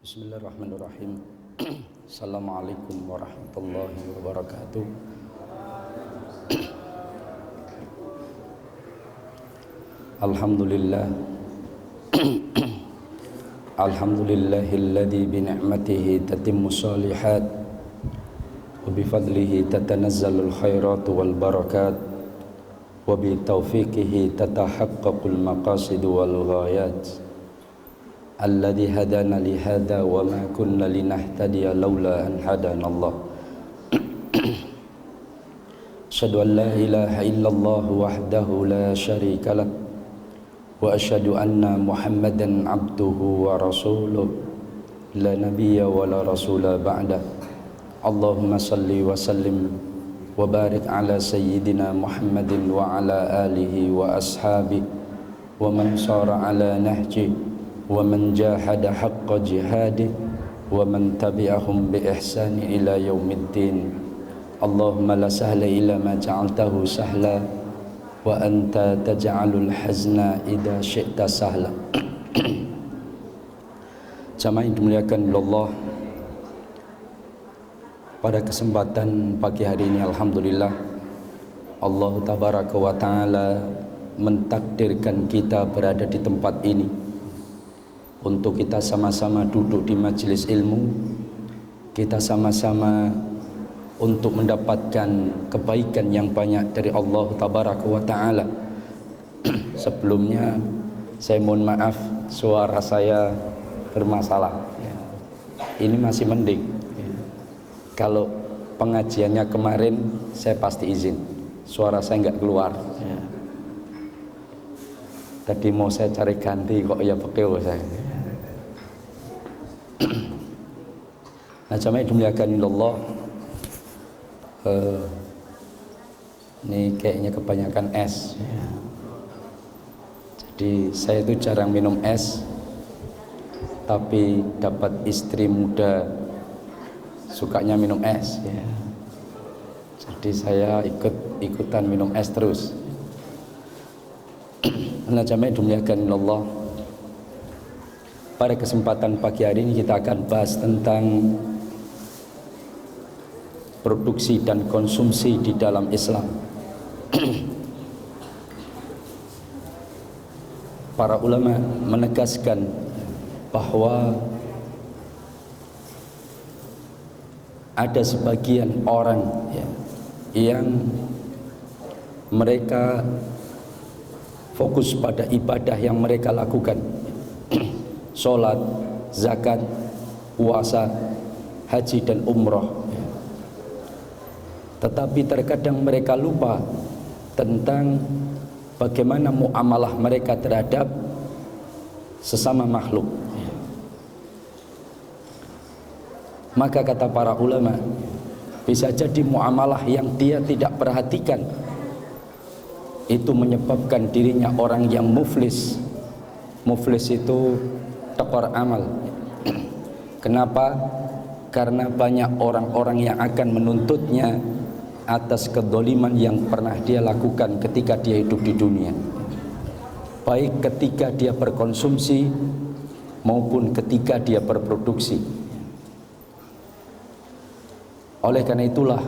Bismillahirrahmanirrahim. Assalamualaikum warahmatullahi wabarakatuh. Alhamdulillah. Alhamdulillahilladzi bi ni'matihi tatimmu shalihat wa bi fadlihi tatanazzalul khairatu wal barakat wa bi taufiqihi tatahaqqaqul maqasid wal ghayat. Alladzi hadana li hadza wa ma kunna linahtadiya laula an hadana Allah. Asyhadu an la ilaha illallah wahdahu la syarika lah wa asyhadu anna Muhammadan abduhu wa rasuluh la nabiyya wa la rasula ba'da. Allahumma salli wa sallim wa barik ala sayyidina Muhammadin wa ala alihi wa ashabihi wa man sara ala nahjihi wa man jahada haqqa jihadih wa man tabi'ahum bi ihsani ila yaumiddin. Allahumma la sahla illa ma ja'altahu sahla wa anta taj'alul hazna idza syi'ta sahla. Jamaah yang dimuliakan Allah, pada kesempatan pagi hari ini alhamdulillah Allah tabaraka wa taala mentakdirkan kita berada di tempat ini untuk kita sama-sama duduk di majelis ilmu, kita sama-sama untuk mendapatkan kebaikan yang banyak dari Allah tabaraka wa ta'ala. Sebelumnya saya mohon maaf suara saya bermasalah. Ini masih mending. Kalau pengajiannya kemarin saya pasti izin, suara saya nggak keluar. Tadi mau saya cari ganti kok ya pakai saya. Nah, jamaah yang dimuliakan Allah, ini kayaknya kebanyakan es. Jadi saya itu jarang minum es, tapi dapat istri muda sukanya minum es. Jadi saya ikutan minum es terus. Nah, jamaah yang dimuliakan Allah, pada kesempatan pagi hari ini kita akan bahas tentang produksi dan konsumsi di dalam Islam. Para ulama menegaskan bahwa ada sebagian orang yang mereka fokus pada ibadah yang mereka lakukan, sholat, zakat, puasa, haji dan umroh. Tetapi terkadang mereka lupa tentang bagaimana muamalah mereka terhadap sesama makhluk. Maka kata para ulama, bisa jadi muamalah yang dia tidak perhatikan itu menyebabkan dirinya orang yang muflis. Muflis itu tekor amal. Kenapa? Karena banyak orang-orang yang akan menuntutnya atas kedoliman yang pernah dia lakukan ketika dia hidup di dunia, baik ketika dia berkonsumsi maupun ketika dia berproduksi. Oleh karena itulah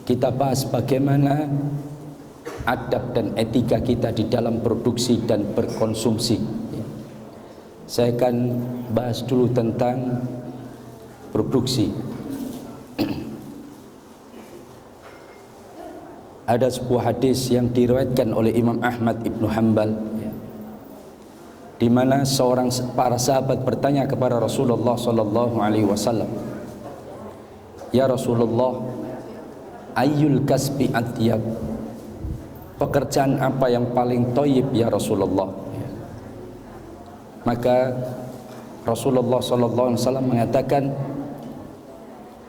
kita bahas bagaimana adab dan etika kita di dalam produksi dan berkonsumsi. Saya akan bahas dulu tentang produksi. Ada sebuah hadis yang diriwayatkan oleh Imam Ahmad Ibnu Hanbal, di mana seorang para sahabat bertanya kepada Rasulullah sallallahu alaihi wasallam, "Ya Rasulullah, ayyul kasbi atyab?" Pekerjaan apa yang paling thayyib ya Rasulullah? Maka Rasulullah sallallahu alaihi wasallam mengatakan,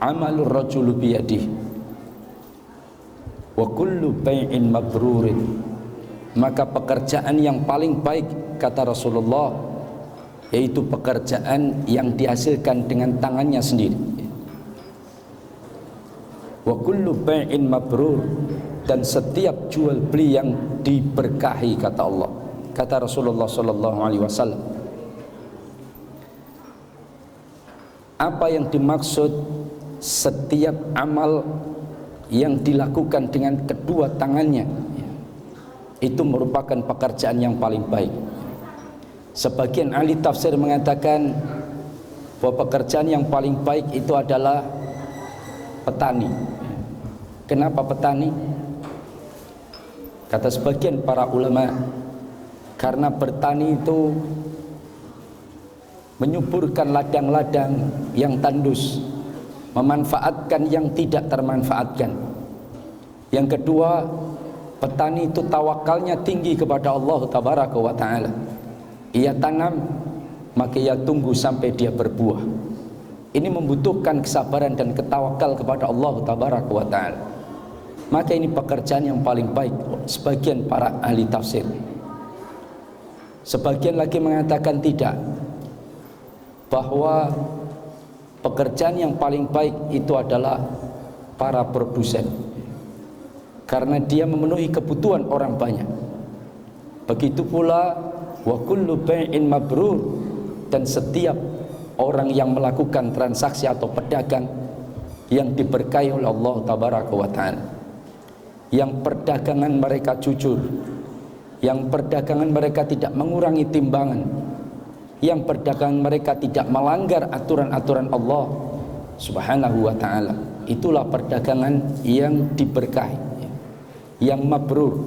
"Amalur rajulu biyadihi wa kullu bai'in mabrurin." Maka pekerjaan yang paling baik kata Rasulullah yaitu pekerjaan yang dihasilkan dengan tangannya sendiri. Wa kullu bai'in mabrur, dan setiap jual beli yang diberkahi kata Allah, kata Rasulullah sallallahu alaihi wasallam. Apa yang dimaksud setiap amal yang dilakukan dengan kedua tangannya itu merupakan pekerjaan yang paling baik. Sebagian ahli tafsir mengatakan bahwa pekerjaan yang paling baik itu adalah petani. Kenapa petani? Kata sebagian para ulama, karena bertani itu menyuburkan ladang-ladang yang tandus, memanfaatkan yang tidak termanfaatkan. Yang kedua, petani itu tawakalnya tinggi kepada Allah Tabaraka wa Ta'ala. Ia tanam, maka ia tunggu sampai dia berbuah. Ini membutuhkan kesabaran dan ketawakal kepada Allah Tabaraka wa Ta'ala. Maka ini pekerjaan yang paling baik, sebagian para ahli tafsir. Sebagian lagi mengatakan tidak, bahwa pekerjaan yang paling baik itu adalah para produsen, karena dia memenuhi kebutuhan orang banyak. Begitu pula wa kullu bai'in mabrur, dan setiap orang yang melakukan transaksi atau pedagang yang diberkahi oleh Allah Tabaraka wa Ta'ala, yang perdagangan mereka jujur, yang perdagangan mereka tidak mengurangi timbangan, yang perdagangan mereka tidak melanggar aturan-aturan Allah Subhanahu wa Ta'ala, itulah perdagangan yang diberkahi, yang mabrur.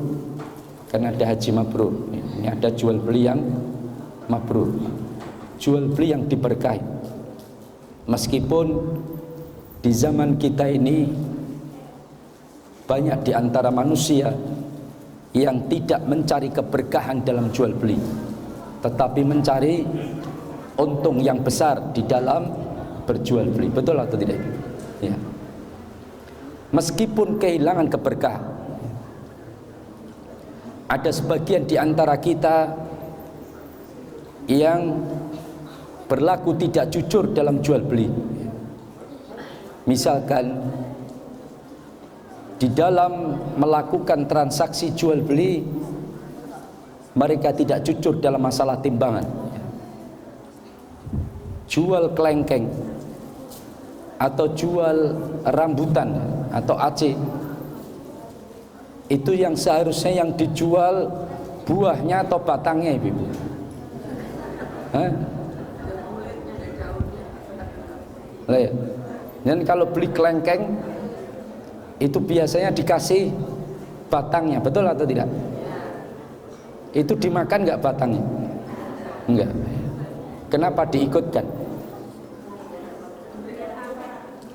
Karena ada haji mabrur, ini ada jual beli yang mabrur, jual beli yang diberkahi. Meskipun di zaman kita ini banyak di antara manusia yang tidak mencari keberkahan dalam jual beli, tetapi mencari untung yang besar di dalam berjual beli. Betul atau tidak? Ya. Meskipun kehilangan keberkahan, ada sebagian di antara kita yang berlaku tidak jujur dalam jual beli. Misalkan di dalam melakukan transaksi jual beli, mereka tidak jujur dalam masalah timbangan. Jual kelengkeng atau jual rambutan atau AC, itu yang seharusnya yang dijual buahnya atau batangnya, ibu-ibu? Dan kalau beli kelengkeng itu biasanya dikasih batangnya, betul atau tidak? Itu dimakan nggak batangnya? Enggak. Kenapa diikutkan?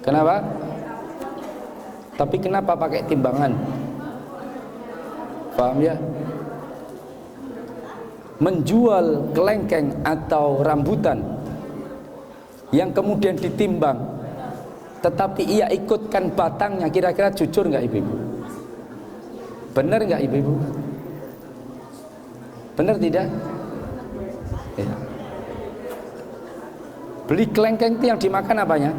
Kenapa? Tapi kenapa pakai timbangan? Paham ya? Menjual kelengkeng atau rambutan yang kemudian ditimbang, tetapi ia ikutkan batangnya, kira-kira jujur nggak ibu-ibu? Benar nggak ibu-ibu? Benar tidak? Ya. Beli kelengkeng itu yang dimakan apanya?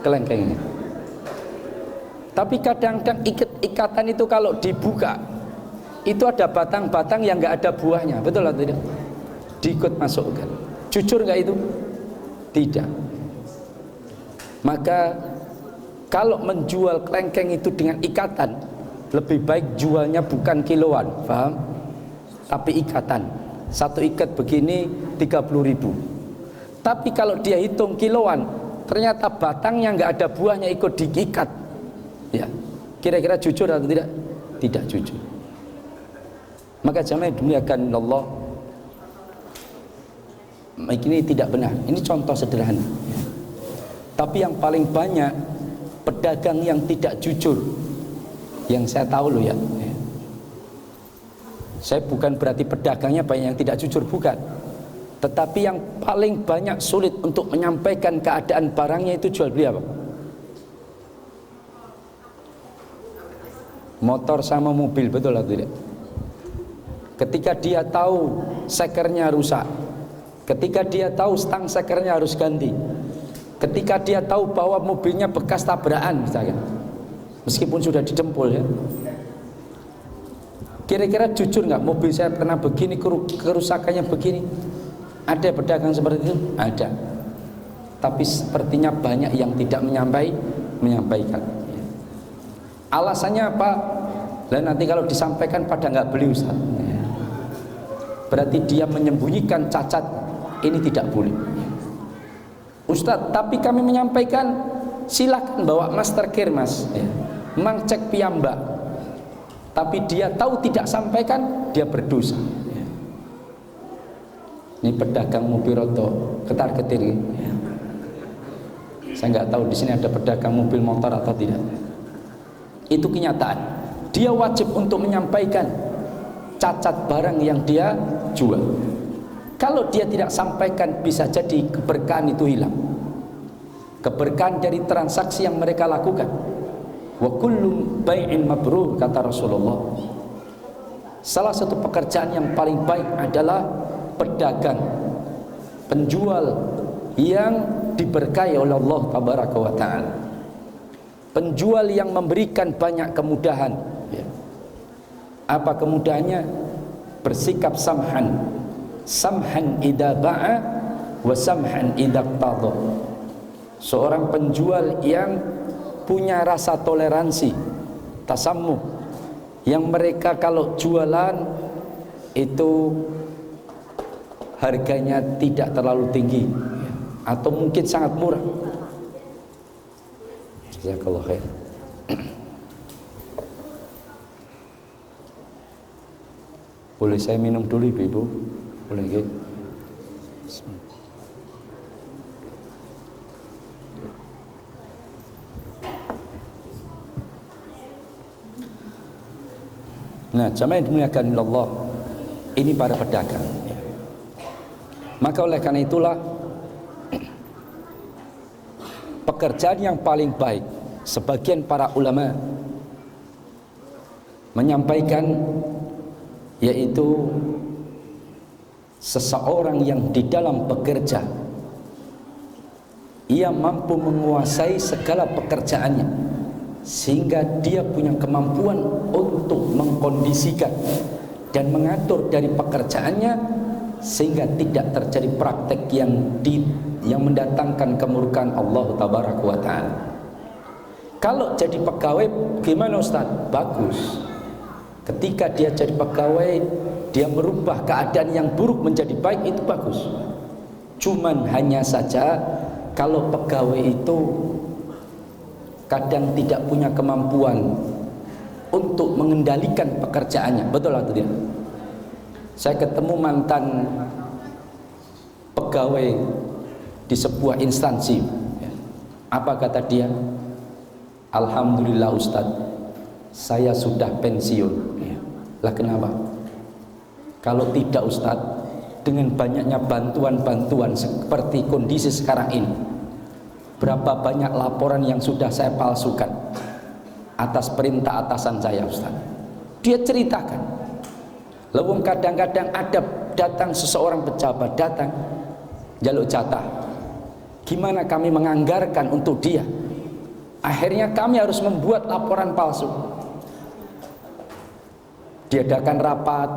Kelengkengnya. Tapi kadang-kadang ikatan itu kalau dibuka, itu ada batang-batang yang nggak ada buahnya, betul atau tidak? Diikut masukkan. Jujur nggak itu? Tidak. Maka kalau menjual kelengkeng itu dengan ikatan, lebih baik jualnya bukan kiloan, paham? Tapi ikatan. Satu ikat begini 30.000. Tapi kalau dia hitung kiloan, ternyata batangnya nggak ada buahnya, ikut diikat. Ya, kira-kira jujur atau tidak? Tidak jujur. Maka jamaah dimuliakan Allah, ini tidak benar. Ini contoh sederhana. Tapi yang paling banyak pedagang yang tidak jujur, yang saya tahu loh ya. Saya bukan berarti pedagangnya banyak yang tidak jujur, bukan. Tetapi yang paling banyak sulit untuk menyampaikan keadaan barangnya itu jual beli apa? Motor sama mobil, betul atau tidak? Ketika dia tahu sekernya rusak, ketika dia tahu stang sekernya harus ganti, ketika dia tahu bahwa mobilnya bekas tabrakan misalkan, meskipun sudah dijempol ya, kira-kira jujur nggak mobil saya pernah begini, kerusakannya begini? Ada pedagang seperti itu? Ada. tapi sepertinya banyak yang tidak menyampaikan. Alasannya apa? Lah nanti kalau disampaikan pada nggak beli Ustaz. Berarti dia menyembunyikan cacat. Ini tidak boleh. Ustaz, tapi kami menyampaikan, silakan bawa master care mas, mang cek piyambak. Tapi dia tahu tidak sampaikan, dia berdosa. Ini pedagang mobil roto ketar ketir. Saya nggak tahu di sini ada pedagang mobil motor atau tidak. Itu kenyataan. Dia wajib untuk menyampaikan cacat barang yang dia jual. Kalau dia tidak sampaikan, bisa jadi keberkahan itu hilang. Keberkahan dari transaksi yang mereka lakukan. Wa kullu bai'in mabrur, kata Rasulullah. Salah satu pekerjaan yang paling baik adalah pedagang, penjual yang diberkahi oleh Allah tabaraka wa ta'ala, penjual yang memberikan banyak kemudahan. Apa kemudahannya? Bersikap samhan, samhan idza ba'a wa samhan idza qadha. Seorang penjual yang punya rasa toleransi, tasammuh, yang mereka kalau jualan itu harganya tidak terlalu tinggi atau mungkin sangat murah. Jazakallahu khair. Boleh saya minum dulu Ibu? Boleh nggih? Nah, jamaah yang dimuliakan Allah, ini para pedagang. Maka oleh karena itulah pekerjaan yang paling baik, sebagian para ulama menyampaikan, yaitu seseorang yang di dalam bekerja ia mampu menguasai segala pekerjaannya, sehingga dia punya kemampuan untuk mengkondisikan dan mengatur dari pekerjaannya sehingga tidak terjadi praktek yang mendatangkan kemurkaan Allah tabaraka wa ta'ala. Kalau jadi pegawai gimana Ustaz? Bagus. Ketika dia jadi pegawai, dia merubah keadaan yang buruk menjadi baik, itu bagus. Cuman hanya saja kalau pegawai itu kadang tidak punya kemampuan untuk mengendalikan pekerjaannya, betul atau tidak? Saya ketemu mantan pegawai di sebuah instansi. Apa kata dia? Alhamdulillah Ustadz, saya sudah pensiun. Lah kenapa? Kalau tidak Ustadz, dengan banyaknya bantuan-bantuan seperti kondisi sekarang ini, berapa banyak laporan yang sudah saya palsukan atas perintah atasan saya Ustadz. Dia ceritakan. Lewung kadang-kadang ada datang seseorang pejabat, datang jaluk jatah. Gimana kami menganggarkan untuk dia? Akhirnya kami harus membuat laporan palsu. Diadakan rapat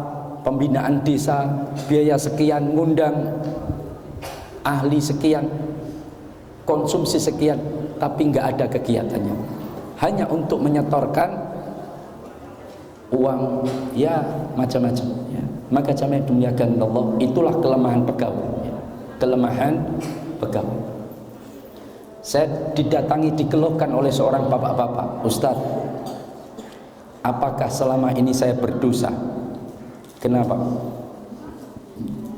pembinaan desa, biaya sekian, ngundang ahli sekian, konsumsi sekian, tapi nggak ada kegiatannya. Hanya untuk menyetorkan uang, ya macam-macam. Maka jamaah dimuliakan Allah, itulah kelemahan pegawai. Kelemahan pegawai. Saya didatangi, dikeluhkan oleh seorang bapak-bapak, Ustaz, apakah selama ini saya berdosa? Kenapa?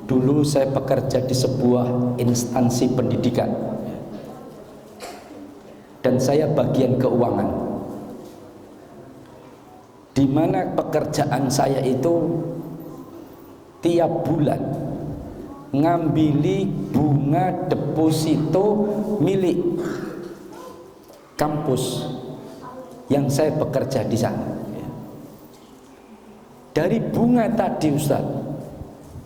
Dulu saya bekerja di sebuah instansi pendidikan dan saya bagian keuangan, di mana pekerjaan saya itu tiap bulan ngambili bunga deposito milik kampus yang saya bekerja di sana. Dari bunga tadi Ustaz,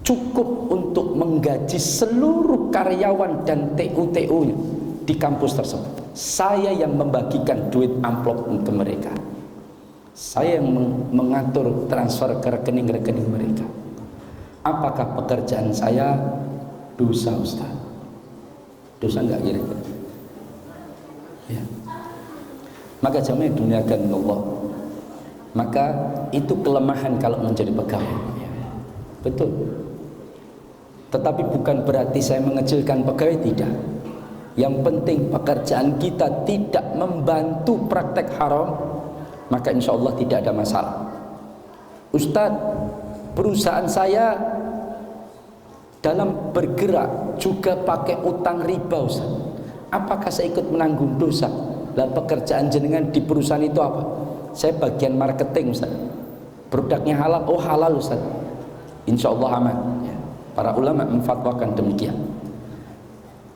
cukup untuk menggaji seluruh karyawan dan TU-TU-nya di kampus tersebut. Saya yang membagikan duit amplop untuk mereka. Saya yang mengatur transfer ke rekening-rekening mereka. Apakah pekerjaan saya dosa Ustaz? Dosa enggak kira-kira? Ya. Maka jamaah dimuliakan Allah, maka itu kelemahan kalau menjadi pegawai. Betul. Tetapi bukan berarti saya mengecilkan pegawai, tidak. Yang penting pekerjaan kita tidak membantu praktek haram, maka insya Allah tidak ada masalah. Ustadz, perusahaan saya dalam bergerak juga pakai utang riba, Ustaz. Apakah saya ikut menanggung dosa? Lah pekerjaan jenengan di perusahaan itu apa? Saya bagian marketing, Ustaz. Produknya halal, oh halal, Ustaz. Insya Allah aman. Ya. Para ulama memfatwakan demikian.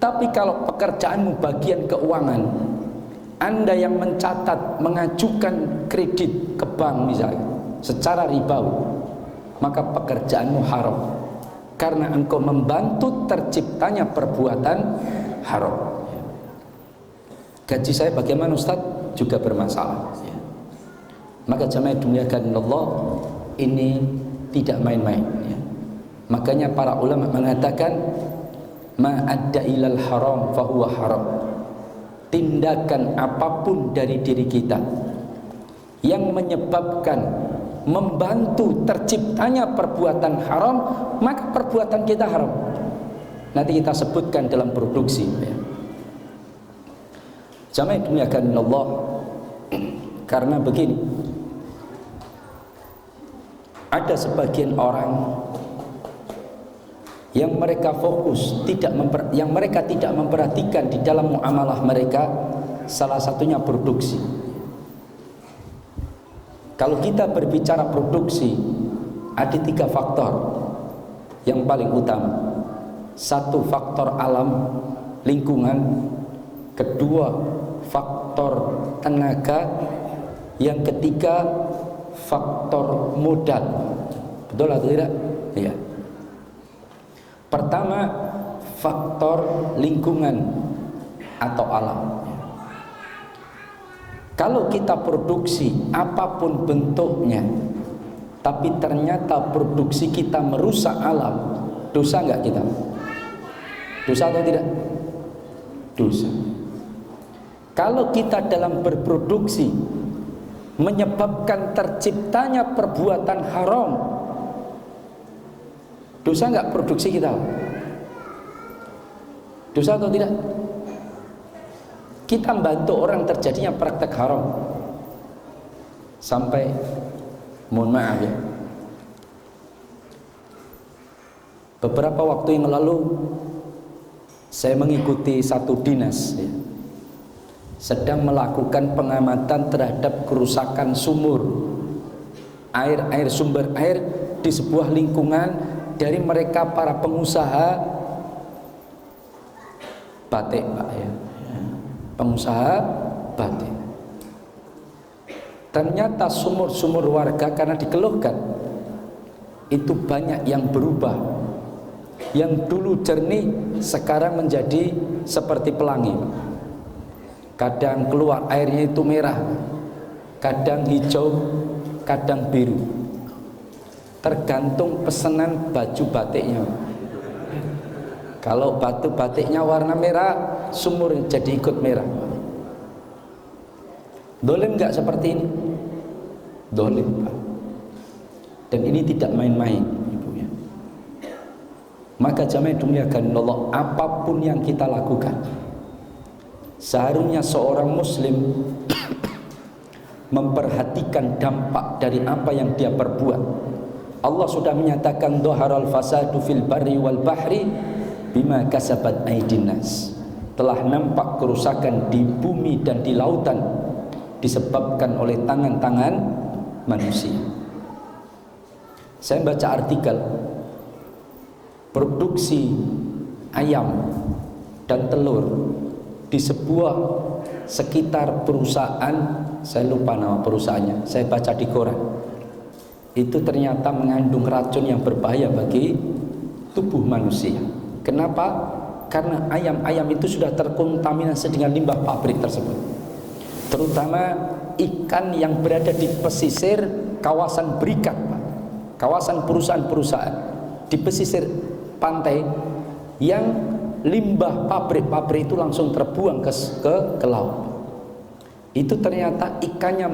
Tapi kalau pekerjaanmu bagian keuangan, Anda yang mencatat, mengajukan kredit ke bank misalnya secara ribawi, maka pekerjaanmu haram, karena engkau membantu terciptanya perbuatan haram. Gaji saya bagaimana, Ustaz? Juga bermasalah. Maka jamaah dimuliakan Allah, ini tidak main-main. Makanya para ulama mengatakan, ma adda ilal haram fahuwa haram. Tindakan apapun dari diri kita yang menyebabkan membantu terciptanya perbuatan haram, maka perbuatan kita haram. Nanti kita sebutkan dalam produksi. Jamaah dimuliakan Allah, karena begini, ada sebagian orang yang mereka fokus yang mereka tidak memperhatikan di dalam muamalah mereka, salah satunya produksi. Kalau kita berbicara produksi, ada 3 faktor yang paling utama. 1, faktor alam, lingkungan. 2, faktor tenaga. Yang 3, faktor modal. Betul atau tidak? Iya. Pertama, faktor lingkungan atau alam. Kalau kita produksi apapun bentuknya, tapi ternyata produksi kita merusak alam, dosa enggak kita? Dosa atau tidak? Dosa. Kalau kita dalam berproduksi menyebabkan terciptanya perbuatan haram, dosa enggak produksi kita? Dosa atau tidak? Kita membantu orang terjadinya praktek haram. Sampai, mohon maaf ya, beberapa waktu yang lalu saya mengikuti satu dinas ya, sedang melakukan pengamatan terhadap kerusakan sumur air sumber air di sebuah lingkungan dari mereka para pengusaha batik, Pak ya. Pengusaha batik. Ternyata sumur-sumur warga karena dikeluhkan itu banyak yang berubah. Yang dulu jernih sekarang menjadi seperti pelangi. Kadang keluar airnya itu merah, kadang hijau, kadang biru. Tergantung pesanan baju batiknya. Kalau batu batiknya warna merah, sumur jadi ikut merah. Dolim nggak seperti ini? Dolim, Pak. Dan ini tidak main-main, Ibu ya. Maka jamaah dimuliakan Allah, apapun yang kita lakukan, seharusnya seorang muslim memperhatikan dampak dari apa yang dia perbuat. Allah sudah menyatakan dhaharal fasadu fil barri wal bahri bima kasabat aydin nas. Telah nampak kerusakan di bumi dan di lautan disebabkan oleh tangan-tangan manusia. Saya baca artikel produksi ayam dan telur di sebuah sekitar perusahaan, saya lupa nama perusahaannya, saya baca di koran. Itu ternyata mengandung racun yang berbahaya bagi tubuh manusia. Kenapa? Karena ayam-ayam itu sudah terkontaminasi dengan limbah pabrik tersebut. Terutama ikan yang berada di pesisir kawasan berikat, Pak. Kawasan perusahaan-perusahaan di pesisir pantai yang limbah pabrik itu langsung terbuang ke laut. Itu ternyata ikannya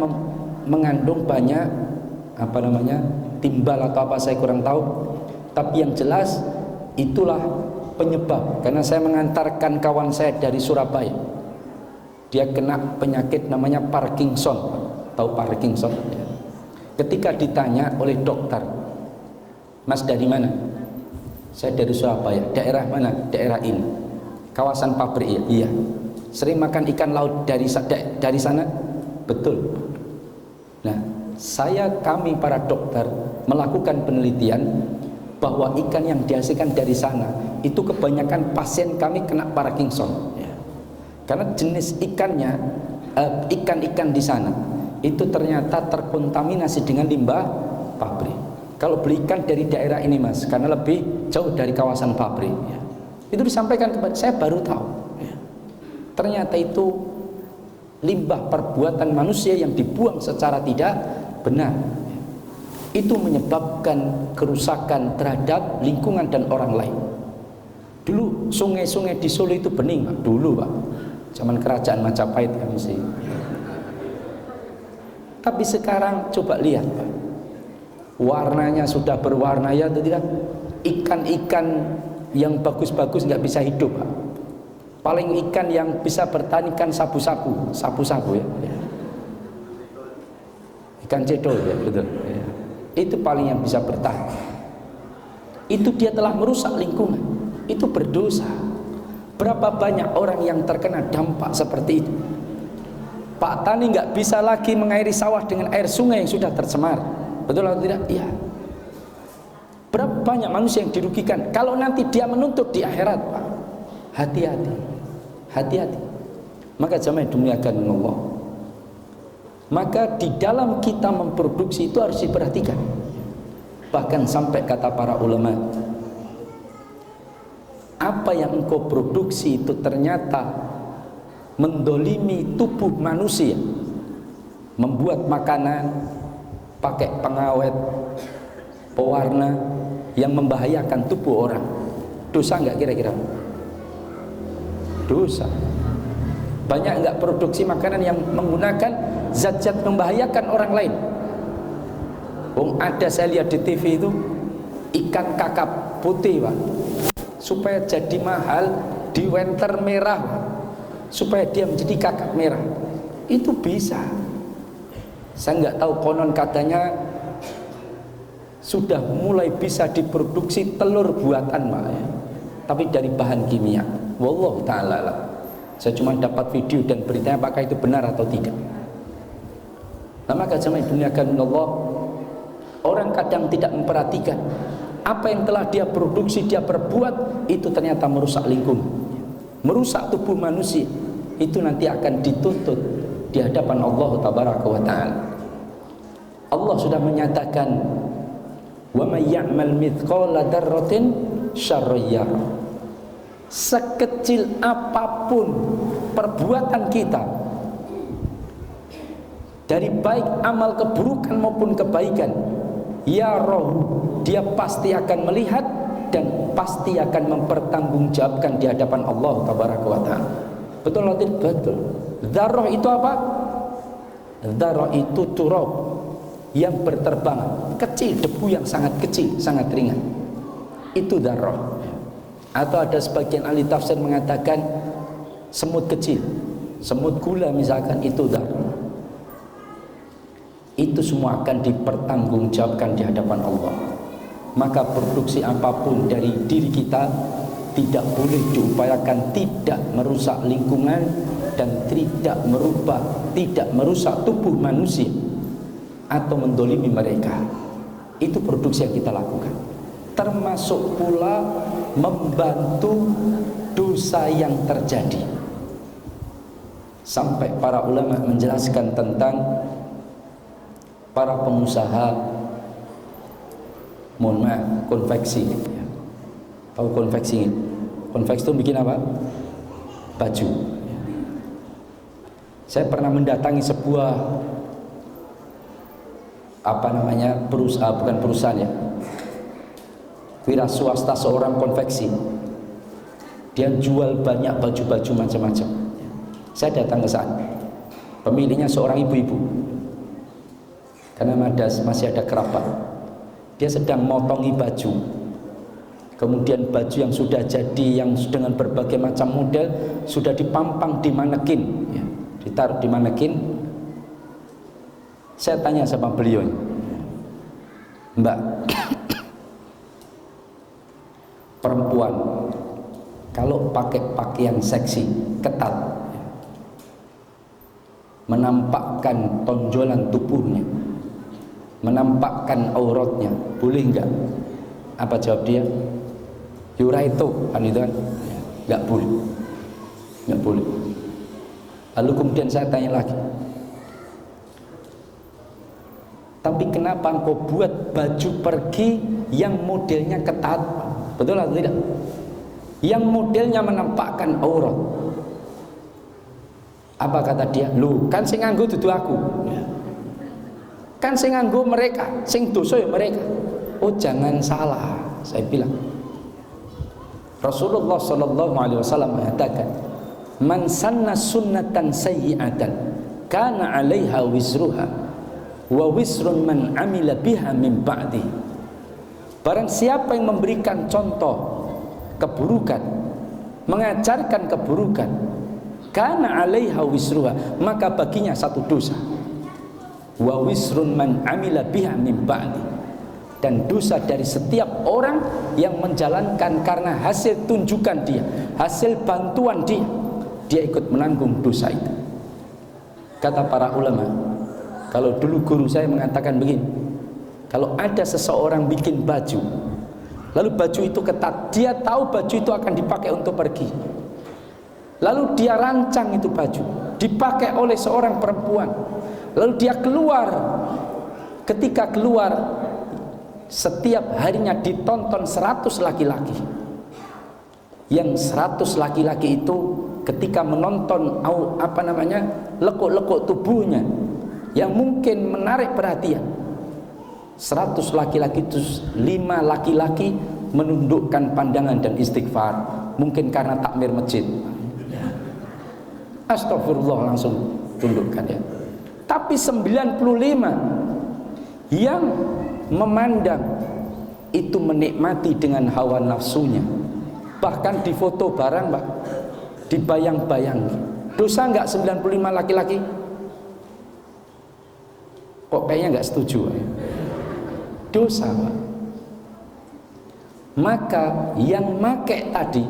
mengandung banyak timbal atau apa saya kurang tahu. Tapi yang jelas itulah penyebab. Karena saya mengantarkan kawan saya dari Surabaya, dia kena penyakit namanya Parkinson. Tahu Parkinson? Ketika ditanya oleh dokter, Mas dari mana? Saya dari Surabaya. Daerah mana? Daerah ini. Kawasan pabrik ya? Iya. Sering makan ikan laut dari sana? Betul. Nah, kami para dokter melakukan penelitian bahwa ikan yang dihasilkan dari sana itu kebanyakan pasien kami kena Parkinson. Karena jenis ikannya, ikan-ikan di sana itu ternyata terkontaminasi dengan limbah pabrik. Kalau beli ikan dari daerah ini Mas, karena lebih jauh dari kawasan pabrik, itu disampaikan kepada saya, baru tahu. Ternyata itu limbah perbuatan manusia yang dibuang secara tidak benar. Itu menyebabkan kerusakan terhadap lingkungan dan orang lain. Dulu sungai-sungai di Solo itu bening Pak, dulu Pak, zaman kerajaan Majapahit ya mesti. Tapi sekarang coba lihat Pak, warnanya sudah berwarna ya atau tidak? Ikan-ikan yang bagus-bagus nggak bisa hidup Pak. Paling ikan yang bisa bertahan ikan sabu-sabu ya. Ikan cedol ya, betul. Itu paling yang bisa bertahan. Itu dia telah merusak lingkungan. Itu berdosa. Berapa banyak orang yang terkena dampak seperti itu? Pak Tani nggak bisa lagi mengairi sawah dengan air sungai yang sudah tercemar. Betul atau tidak? Iya. Berapa banyak manusia yang dirugikan? Kalau nanti dia menuntut di akhirat, Pak, hati-hati. Maka jamaah dimuliakan Allah, maka di dalam kita memproduksi itu harus diperhatikan. Bahkan sampai kata para ulama, apa yang engkau produksi itu ternyata mendolimi tubuh manusia, membuat makanan pakai pengawet, pewarna yang membahayakan tubuh orang. Dosa enggak kira-kira? Dosa. Banyak enggak produksi makanan yang menggunakan zat-zat membahayakan orang lain? Ada saya lihat di TV itu ikan kakap putih Pak, supaya jadi mahal di wenter merah Pak, supaya dia menjadi kakap merah. Itu bisa. Saya nggak tahu, konon katanya sudah mulai bisa diproduksi telur buatan Pak ya, tapi dari bahan kimia. Wallahu ta'ala alam. Saya cuma dapat video dan beritanya, apakah itu benar atau tidak. Nah, maka jemaah dimuliakan Allah, orang kadang tidak memperhatikan apa yang telah dia produksi, dia perbuat, itu ternyata merusak lingkungan, merusak tubuh manusia. Itu nanti akan dituntut di hadapan Allah tabaraka wa ta'ala. Allah sudah menyatakan, wa may ya'mal mithqala dzarratin syarran yarah. Sekecil apapun perbuatan kita, dari baik amal keburukan maupun kebaikan, ya rohu, dia pasti akan melihat dan pasti akan mempertanggungjawabkan di hadapan Allah tabaraka wa ta'ala. Betul atau tidak? Betul. Dzarrah itu apa? Dzarrah itu turab yang berterbangan, kecil, debu yang sangat kecil, sangat ringan. Itu dzarrah. Atau ada sebagian ahli tafsir mengatakan semut kecil, semut gula misalkan, itu dzarrah. Itu semua akan dipertanggungjawabkan di hadapan Allah. Maka produksi apapun dari diri kita tidak boleh diupayakan tidak merusak lingkungan dan tidak merubah, tidak merusak tubuh manusia atau mendolimi mereka. Itu produksi yang kita lakukan, termasuk pula membantu dosa yang terjadi. Sampai para ulama menjelaskan tentang para pengusaha, mohon maaf, konveksi. Tahu konveksi? Konveksi itu bikin apa? Baju. Saya pernah mendatangi sebuah perusahaan, bukan perusahaan ya, wira swasta, seorang konveksi. Dia jual banyak baju-baju macam-macam. Saya datang ke sana. Pemiliknya seorang ibu-ibu. Karena masih ada kerabat. Dia sedang motongi baju. Kemudian baju yang sudah jadi, yang dengan berbagai macam model, sudah dipampang di manekin, ya, ditaruh di manekin. Saya tanya sama beliau, Mbak, perempuan kalau pakai pakaian seksi, ketat, menampakkan tonjolan tubuhnya, menampakkan auratnya, boleh enggak? Apa jawab dia? Yuraito, kan itu kan? Enggak boleh. Enggak boleh. Lalu kemudian saya tanya lagi, tapi kenapa engkau buat baju pergi yang modelnya ketat? Betul atau tidak? Yang modelnya menampakkan aurat. Apa kata dia? Lu kan sing nganggo dudu aku. Kan sing nganggo mereka, sing dosa ya mereka. Oh, jangan salah. Saya bilang, Rasulullah sallallahu alaihi wasallam mengatakan, "Man sanna sunnatan sayyi'atan kana 'alaiha wizruha wa wizrun man 'amila biha min ba'di." Barang siapa yang memberikan contoh keburukan, mengajarkan keburukan, kana 'alaiha wizruha, maka baginya satu dosa. Wa wizrun man 'amila biha min ba'di, dan dosa dari setiap orang yang menjalankan karena hasil tunjukan dia, hasil bantuan dia, dia ikut menanggung dosa itu. Kata para ulama, kalau dulu guru saya mengatakan begini, kalau ada seseorang bikin baju, lalu baju itu ketat, dia tahu baju itu akan dipakai untuk pergi, lalu dia rancang itu baju dipakai oleh seorang perempuan, lalu dia keluar. Ketika keluar, setiap harinya ditonton 100 laki-laki. Yang 100 laki-laki itu ketika menonton lekuk-lekuk tubuhnya yang mungkin menarik perhatian, 100 laki-laki itu 5 laki-laki menundukkan pandangan dan istighfar, mungkin karena takmir masjid. Astagfirullah, langsung tundukkan ya. Tapi 95 yang memandang itu menikmati dengan hawa nafsunya, bahkan di foto barang, Pak, dibayang-bayang. Dosa enggak 95 laki-laki? Kok kayaknya enggak setuju ya? Dosa, Pak. Maka yang make tadi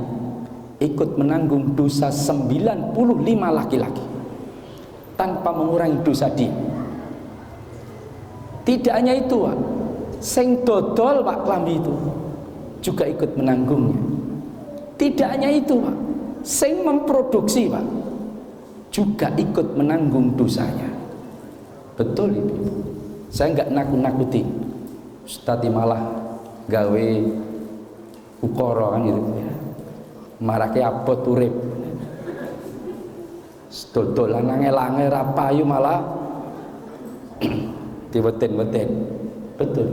ikut menanggung dosa 95 laki-laki tanpa mengurangi dosa dia. Tidak hanya itu, Pak, sing dodol Pak klambi itu juga ikut menanggungnya. Tidak hanya itu, Pak, sing memproduksi, Pak, juga ikut menanggung dosanya. Betul itu. Saya enggak nakut-nakuti. Ustadz malah gawe ukara kan gitu. Marake abot urip. Dodolan angel-angel ra payu malah diweten-weten. Betul.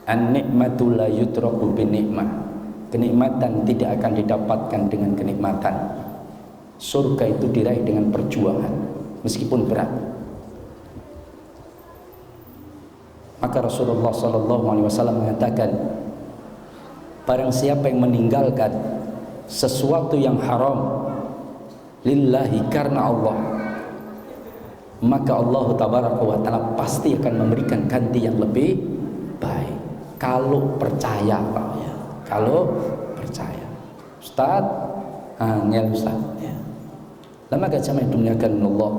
An-nikmatu la yutraku bin nikmah. Kenikmatan tidak akan didapatkan dengan kenikmatan. Surga itu diraih dengan perjuangan, meskipun berat. Maka Rasulullah sallallahu alaihi wasallam mengatakan, barang siapa yang meninggalkan sesuatu yang haram lillahi, karena Allah, maka Allah tabaraka wa taala pasti akan memberikan ganti yang lebih baik. Kalau percaya, Pak ya. Kalau percaya. Ustaz, angel Ustaz ya. Lama gak sama dunyakan Allah.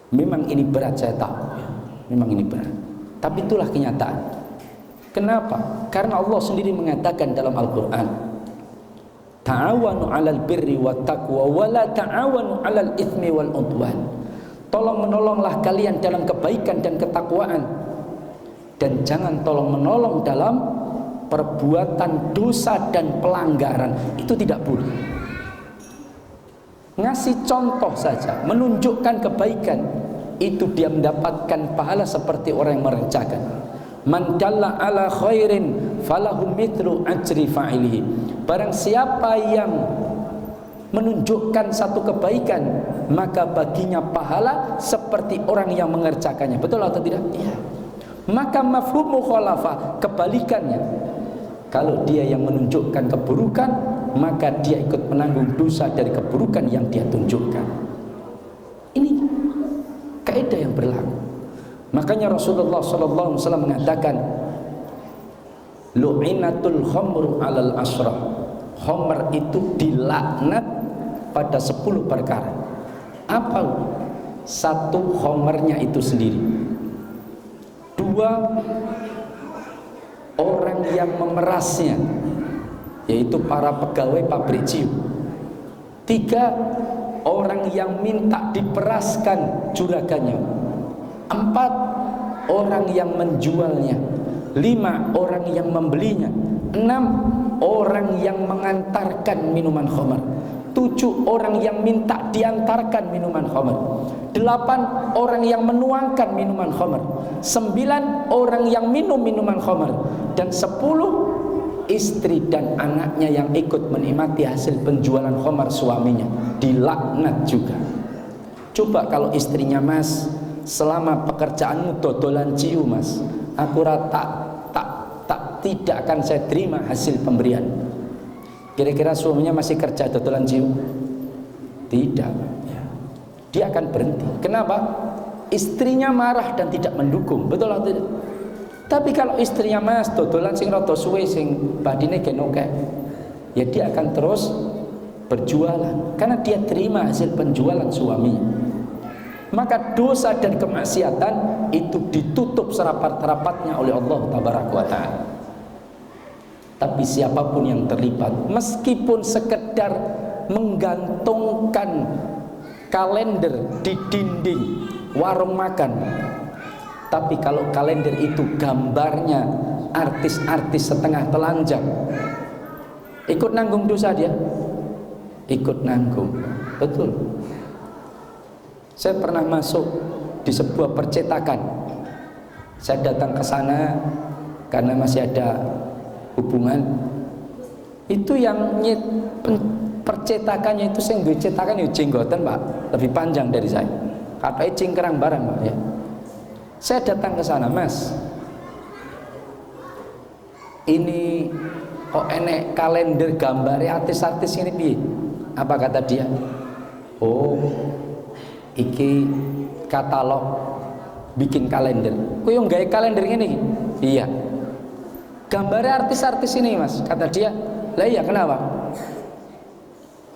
Memang ini berat, saya tahu ya. Memang ini berat, tapi itulah kenyataan. Kenapa? Karena Allah sendiri mengatakan dalam Al-Quran, ta'awanu 'alal birri wat taqwa wa la ta'awanu 'alal itsmi wal 'udwan. Tolong menolonglah kalian dalam kebaikan dan ketakwaan, dan jangan tolong menolong dalam perbuatan dosa dan pelanggaran. Itu tidak boleh. Ngasih contoh saja, menunjukkan kebaikan, itu dia mendapatkan pahala seperti orang yang mengerjakan. Man dalla ala khairin falahu mithlu ajri fa'ilihi. Barang siapa yang menunjukkan satu kebaikan, maka baginya pahala seperti orang yang mengerjakannya. Betul atau tidak? Iya. Maka mafhum mukhalafah, kebalikannya. Kalau dia yang menunjukkan keburukan, maka dia ikut menanggung dosa dari keburukan yang dia tunjukkan. Ini kaidah yang berlaku. Makanya Rasulullah SAW mengatakan, lu'inatul khamru alal asrah. Khamr itu dilaknat pada 10 perkara. Apa? Satu, khamrnya itu sendiri. Dua, orang yang memerasnya, yaitu para pegawai pabrik ciu. Tiga, orang yang minta diperaskan juragannya. Empat, orang yang menjualnya. Lima, orang yang membelinya. Enam, orang yang mengantarkan minuman khamr. Tujuh, orang yang minta diantarkan minuman khamr. Delapan, orang yang menuangkan minuman khamr. Sembilan, orang yang minum minuman khamr. Dan 10, istri dan anaknya yang ikut menikmati hasil penjualan khamr suaminya, dilaknat juga. Coba kalau istrinya, Mas, selama pekerjaanmu dodolan ciu, Mas, aku tidak akan saya terima hasil pemberian. Kira-kira suaminya masih kerja dodolan ciu? Tidak. Dia akan berhenti. Kenapa? Istrinya marah dan tidak mendukung. Betul atau tidak? Tapi kalau istrinya, Mas, dodolan sing rada suwe sing badine genoke, ya dia akan terus berjualan karena dia terima hasil penjualan suaminya. Maka dosa dan kemaksiatan itu ditutup serapat-rapatnya oleh Allah Tabaraka wa Ta'ala. Tapi siapapun yang terlibat, meskipun sekedar menggantungkan kalender di dinding warung makan, tapi kalau kalender itu gambarnya artis-artis setengah telanjang, ikut nanggung dosa dia? Ikut nanggung. Betul. Saya pernah masuk di sebuah percetakan. Saya datang ke sana karena masih ada hubungan. Itu yang percetakannya itu sing duwe cetakan ya jenggoten, Pak, lebih panjang dari saya. Katanya cingkrang barang, Pak, ya. Saya datang ke sana, Mas, ini kok enek kalender gambarnya artis-artis ini piye? Apa kata dia? Oh, iki katalog bikin kalender. Kok yang gawe kalender ini? Iya. Gambarnya artis-artis ini, Mas, kata dia. Lah iya, kenapa?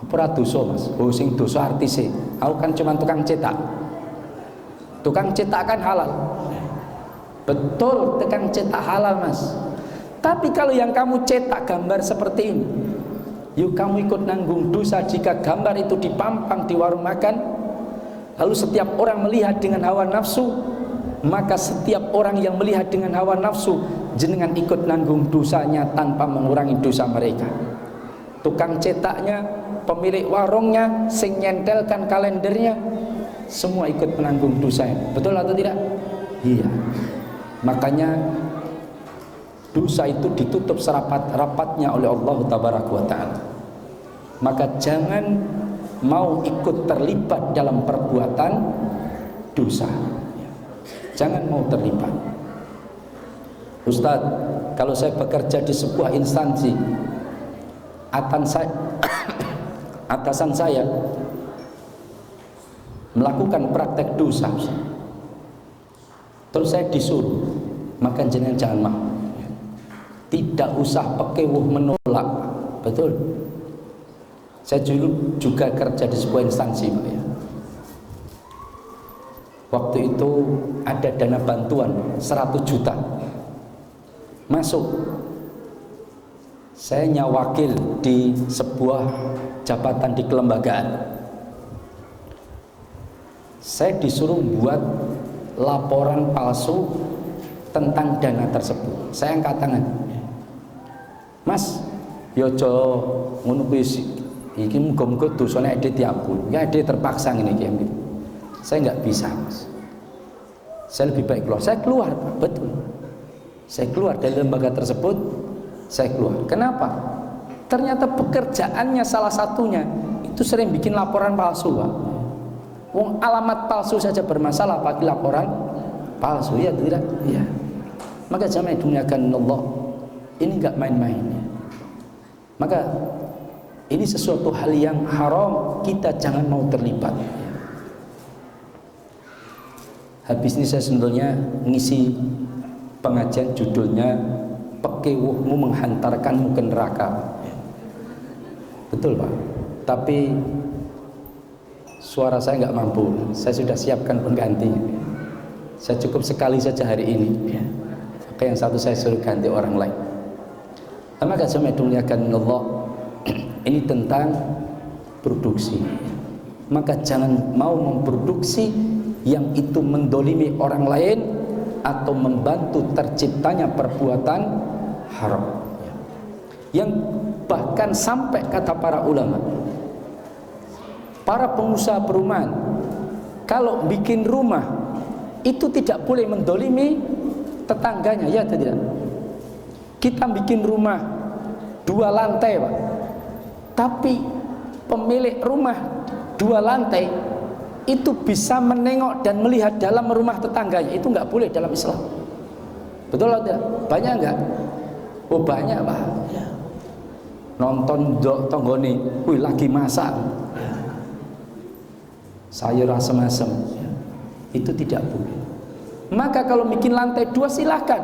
Apa dosa, Mas? Oh, sing dosa artis. Aku kan cuma tukang cetak. Tukang cetak kan halal. Betul, tukang cetak halal, Mas. Tapi kalau yang kamu cetak gambar seperti ini, yuk kamu ikut nanggung dosa jika gambar itu dipampang di warung makan. Lalu setiap orang melihat dengan hawa nafsu, maka setiap orang yang melihat dengan hawa nafsu, jenengan ikut nanggung dosanya tanpa mengurangi dosa mereka. Tukang cetaknya, pemilik warungnya, sing nyentelkan kalendernya, semua ikut menanggung dosanya. Betul atau tidak? Iya. Makanya dosa itu ditutup serapat-rapatnya oleh Allah Tabaraka wa Ta'ala. Maka jangan mau ikut terlibat dalam perbuatan dosa. Jangan mau terlibat. Ustadz, kalau saya bekerja di sebuah instansi, atasan saya melakukan praktek dosa, terus saya disuruh, maka jenengan jangan mau. Tidak usah pekewuh menolak. Betul. Saya dulu juga kerja di sebuah instansi, Pak, ya. Waktu itu ada dana bantuan 100 juta masuk. Saya nyawakil di sebuah jabatan di kelembagaan. Saya disuruh buat laporan palsu tentang dana tersebut. Saya angkat tangan. Mas, yojo ngono kuwi iki muga-muga dosane ade diampun. Ya ade terpaksa ngene iki gitu. Saya enggak bisa, Mas. Saya lebih baik keluar. Saya keluar, Pak, betul. Saya keluar dari lembaga tersebut, saya keluar. Kenapa? Ternyata pekerjaannya salah satunya itu sering bikin laporan palsu, Pak. Wong alamat palsu saja bermasalah, pakai laporan palsu, ya tidak? Ya. Maka jamaah dimuliakan Allah, ini enggak main-main. Maka ini sesuatu hal yang haram, kita jangan mau terlibat. Habis ini saya sebetulnya ngisi pengajian judulnya "Pekewuhmu menghantarkanmu ke neraka". Betul, Pak. Tapi suara saya nggak mampu. Saya sudah siapkan pengganti. Saya cukup sekali saja hari ini. Maka yang satu saya suruh ganti orang lain. Maka jamaah dimuliakan Allah, ini tentang produksi. Maka jangan mau memproduksi yang itu mendolimi orang lain atau membantu terciptanya perbuatan haram. Yang bahkan sampai kata para ulama, para pengusaha perumahan kalau bikin rumah itu tidak boleh mendolimi tetangganya, ya atau tidak? Kita bikin rumah 2 lantai, Pak, tapi pemilik rumah 2 lantai itu bisa menengok dan melihat dalam rumah tetangganya, itu nggak boleh dalam Islam. Betul atau tidak? Banyak nggak? Oh banyak, Pak. Ya. Nonton tonggone, wih lagi masak, sayur asem-asem, itu tidak boleh. Maka kalau bikin lantai 2 silakan,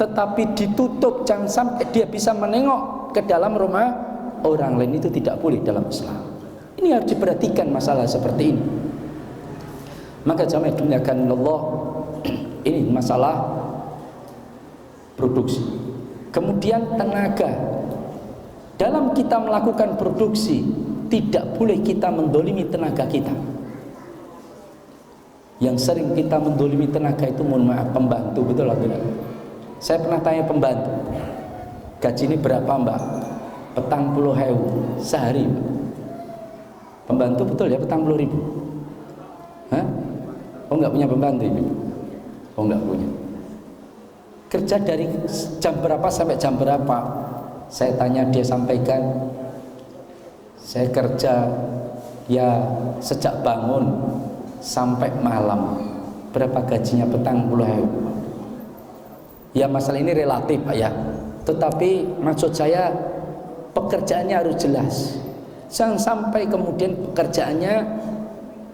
tetapi ditutup, jangan sampai dia bisa menengok ke dalam rumah orang lain, itu tidak boleh dalam Islam. Ini harus diperhatikan masalah seperti ini. Maka jamaah dimuliakan Allah, ini masalah produksi. Kemudian tenaga. Dalam kita melakukan produksi, tidak boleh kita mendolimi tenaga kita. Yang sering kita mendolimi tenaga itu, mohon maaf, pembantu, betul atau tidak? Saya pernah tanya pembantu, gaji ini berapa, Mbak? 40.000 sehari. Pembantu betul ya 40.000? Hah? Oh enggak punya pembantu ini? Oh enggak punya. Kerja dari jam berapa sampai jam berapa? Saya tanya, dia sampaikan, saya kerja ya sejak bangun sampai malam. Berapa gajinya? 40.000. Ya masalah ini relatif, Pak, ya. Tetapi maksud saya pekerjaannya harus jelas. Jangan sampai kemudian pekerjaannya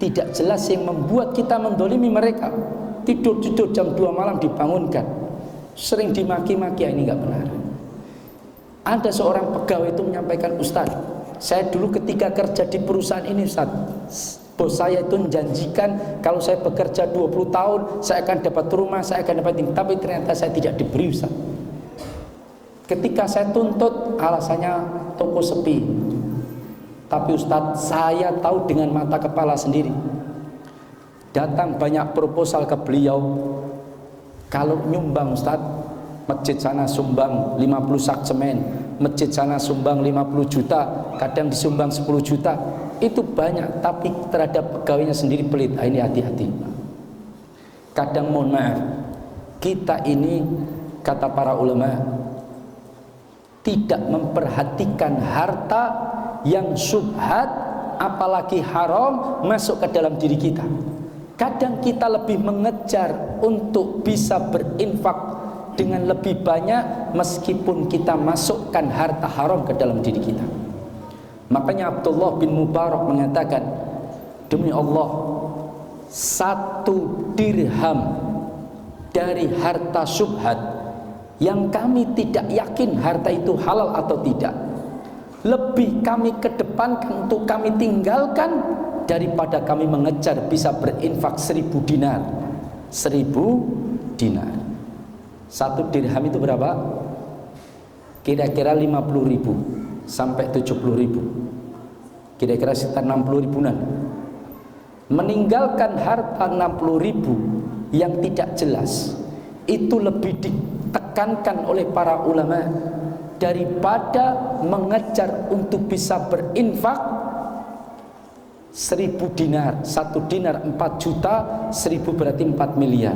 tidak jelas yang membuat kita mendolimi mereka. Tidur-tidur jam 2 malam dibangunkan, sering dimaki-maki, ini nggak benar. Ada seorang pegawai itu menyampaikan, Ustaz, saya dulu ketika kerja di perusahaan ini, Ustaz, bos saya itu menjanjikan kalau saya bekerja 20 tahun saya akan dapat rumah, saya akan dapat ini, tapi ternyata saya tidak diberi, Ustaz. Ketika saya tuntut, alasannya toko sepi. Tapi Ustaz, saya tahu dengan mata kepala sendiri, datang banyak proposal ke beliau, kalau nyumbang, Ustaz, masjid sana sumbang 50 sak semen, masjid sana sumbang 50 juta, kadang disumbang 10 juta, itu banyak, tapi terhadap pegawainya sendiri pelit. Ini hati-hati. Kadang mohon maaf, kita ini, kata para ulama, tidak memperhatikan harta yang syubhat, apalagi haram, masuk ke dalam diri kita. Kadang kita lebih mengejar untuk bisa berinfak dengan lebih banyak, meskipun kita masukkan harta haram ke dalam diri kita. Makanya Abdullah bin Mubarak mengatakan, demi Allah, 1 dirham dari harta syubhat yang kami tidak yakin harta itu halal atau tidak, lebih kami kedepankan untuk kami tinggalkan daripada kami mengejar bisa berinfak 1000 dinar. 1000 dinar. 1 dirham itu berapa? Kira-kira 50.000 sampai 70.000. Kira-kira sekitar 60 ribuan. Meninggalkan harta 60.000 yang tidak jelas, itu lebih ditekankan oleh para ulama daripada mengejar untuk bisa berinfak 1000 dinar. 1 dinar 4 juta, 1000 berarti 4 miliar.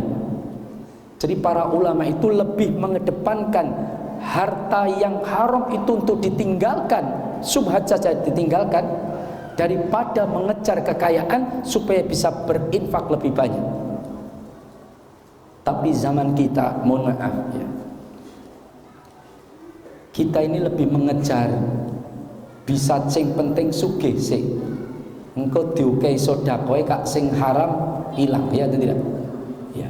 Jadi para ulama itu lebih mengedepankan harta yang haram itu untuk ditinggalkan, syubhat saja ditinggalkan, daripada mengejar kekayaan supaya bisa berinfak lebih banyak. Tapi zaman kita, mohon maaf ya, kita ini lebih mengejar bisa sing penting sugih sih. Engkau diukai sodakoe kak sing haram hilang, ya atau tidak? Ya.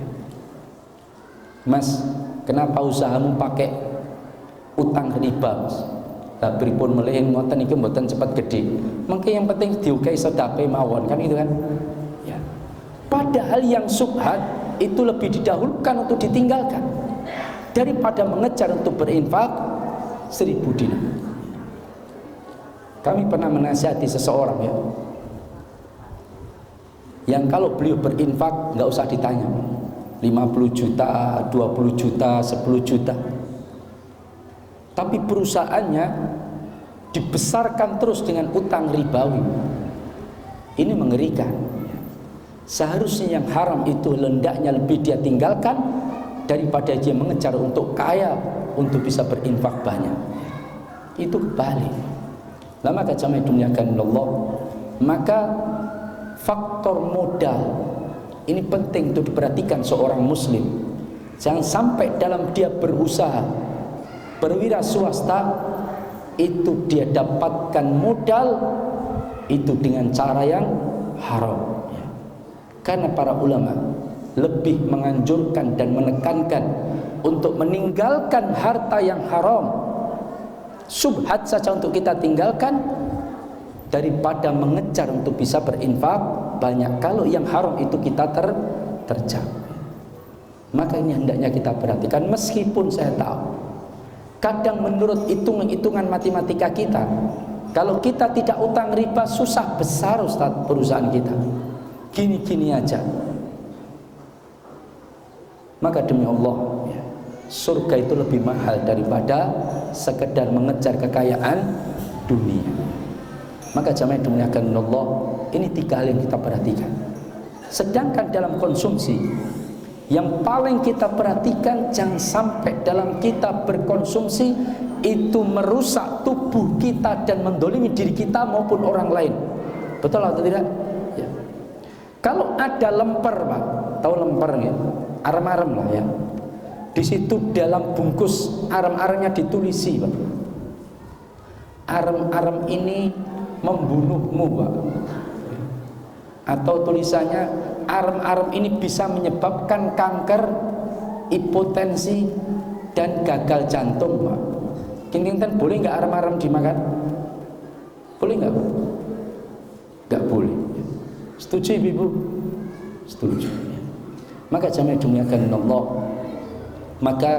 Mas, kenapa usahamu pakai utang riba, Mas? Lah pripun melih ngoten iki mboten cepat gede. Mengke yang penting diukai sedekah mawon, kan itu kan. Ya. Padahal yang subhat itu lebih didahulukan untuk ditinggalkan daripada mengejar untuk berinfak 1000 dinar. Kami pernah menasihati seseorang ya, yang kalau beliau berinfak nggak usah ditanya 50 juta, 20 juta, 10 juta, tapi perusahaannya dibesarkan terus dengan utang ribawi. Ini mengerikan. Seharusnya yang haram itu hendaknya lebih dia tinggalkan daripada dia mengejar untuk kaya, untuk bisa berinfak banyak. Itu kebalik. Nah, maka jamaah dimuliakan Allah, maka faktor modal ini penting untuk diperhatikan seorang muslim. Jangan sampai dalam dia berusaha berwira swasta itu dia dapatkan modal itu dengan cara yang haram. Karena para ulama lebih menganjurkan dan menekankan untuk meninggalkan harta yang haram, subhat saja untuk kita tinggalkan, daripada mengejar untuk bisa berinfak banyak kalau yang haram itu kita terjang. Maka ini hendaknya kita perhatikan, meskipun saya tahu kadang menurut hitungan matematika kita, kalau kita tidak utang riba susah besar Ustaz perusahaan kita, gini-gini aja. Maka demi Allah, surga itu lebih mahal daripada sekedar mengejar kekayaan dunia. Maka jamaah dimuliakan Allah, ini 3 hal yang kita perhatikan. Sedangkan dalam konsumsi, yang paling kita perhatikan jangan sampai dalam kita berkonsumsi itu merusak tubuh kita dan mendolimi diri kita maupun orang lain. Betul atau tidak? Ya. Kalau ada lemper, Pak, tahu lemper ya? Arem-arem lah ya. Di situ dalam bungkus arem-aremnya ditulisi, Pak, arem-arem ini membunuhmu, Pak. Atau tulisannya arem-arem ini bisa menyebabkan kanker, hipotensi dan gagal jantung, Pak. Kinten boleh nggak arem-arem dimakan? Boleh nggak, Pak? Nggak boleh. Setuju Ibu? Setuju. Maka jamaah dimuliakan Allah, maka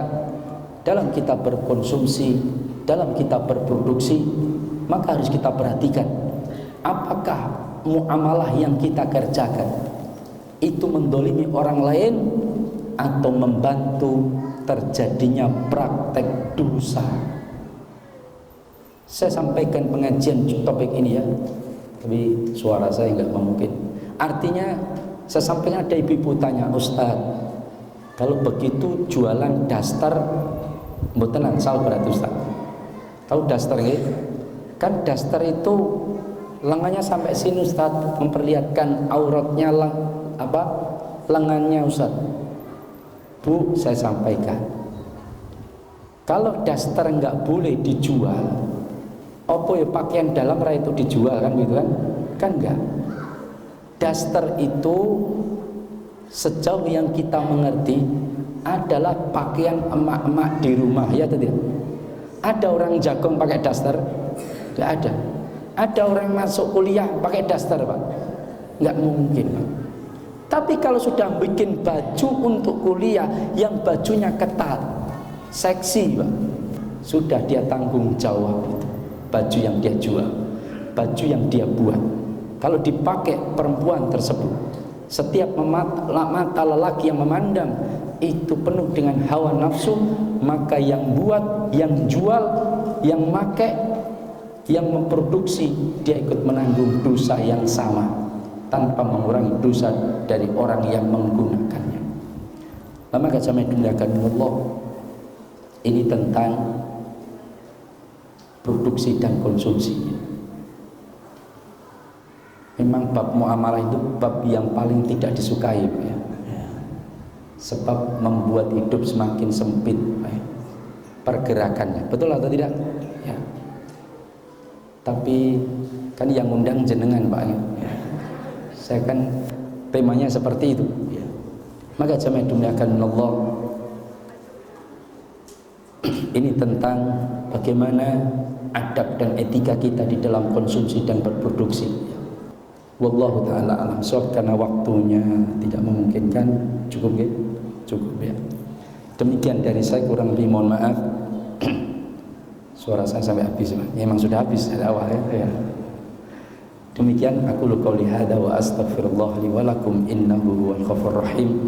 dalam kita berkonsumsi, dalam kita berproduksi, maka harus kita perhatikan apakah muamalah yang kita kerjakan itu mendolimi orang lain atau membantu terjadinya praktek dosa. Saya sampaikan pengajian topik ini ya, tapi suara saya nggak mungkin. Artinya saya sampaikan, ada ibu-ibu tanya, Ustaz, kalau begitu jualan daster mboten ansal berarti Ustaz. Tahu daster nggih? Kan daster itu lengannya sampai sini Ustaz, memperlihatkan auratnya lengannya Ustaz. Bu, saya sampaikan, kalau daster enggak boleh dijual, apa ya pakaian dalam raya itu dijual kan gitu kan? Kan enggak. Daster itu sejauh yang kita mengerti adalah pakaian emak-emak di rumah, ya atau tidak? Ada orang jagung pakai daster? Tidak ada. Ada orang masuk kuliah pakai daster, Pak? Nggak mungkin, Pak. Tapi kalau sudah bikin baju untuk kuliah yang bajunya ketat, seksi, Pak, sudah dia tanggung jawab itu. Baju yang dia jual, baju yang dia buat, kalau dipakai perempuan tersebut, setiap mata lelaki yang memandang itu penuh dengan hawa nafsu, maka yang buat, yang jual, yang pakai, yang memproduksi, dia ikut menanggung dosa yang sama tanpa mengurangi dosa dari orang yang menggunakannya. Maka jamaah dimuliakan Allah, ini tentang produksi dan konsumsi. Memang bab muamalah itu bab yang paling tidak disukai, ya. Sebab membuat hidup semakin sempit, ya, pergerakannya. Betul atau tidak? Ya. Tapi kan yang undang jenengan, Pak, ya. Saya kan temanya seperti itu, ya. Maka jamaah dimuliakan Allah, ini tentang bagaimana adab dan etika kita di dalam konsumsi dan berproduksi. Wallahu ta'ala alam. So, karena waktunya tidak memungkinkan, cukup ya? Cukup ya. Demikian dari saya, kurang lebih mohon maaf. Suara saya sampai habis, memang sudah habis dari awal, ya. Demikian aku qouli hadza wa astaghfirullah li wa lakum innahu huwal ghafurur rahim.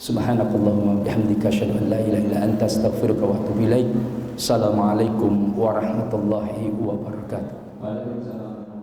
Subhanakallahumma bihamdika asyhadu an la ilaha illa anta astaghfiruka wa atubu ilaik. Assalamualaikum warahmatullahi wabarakatuh. Waalaikumsalam.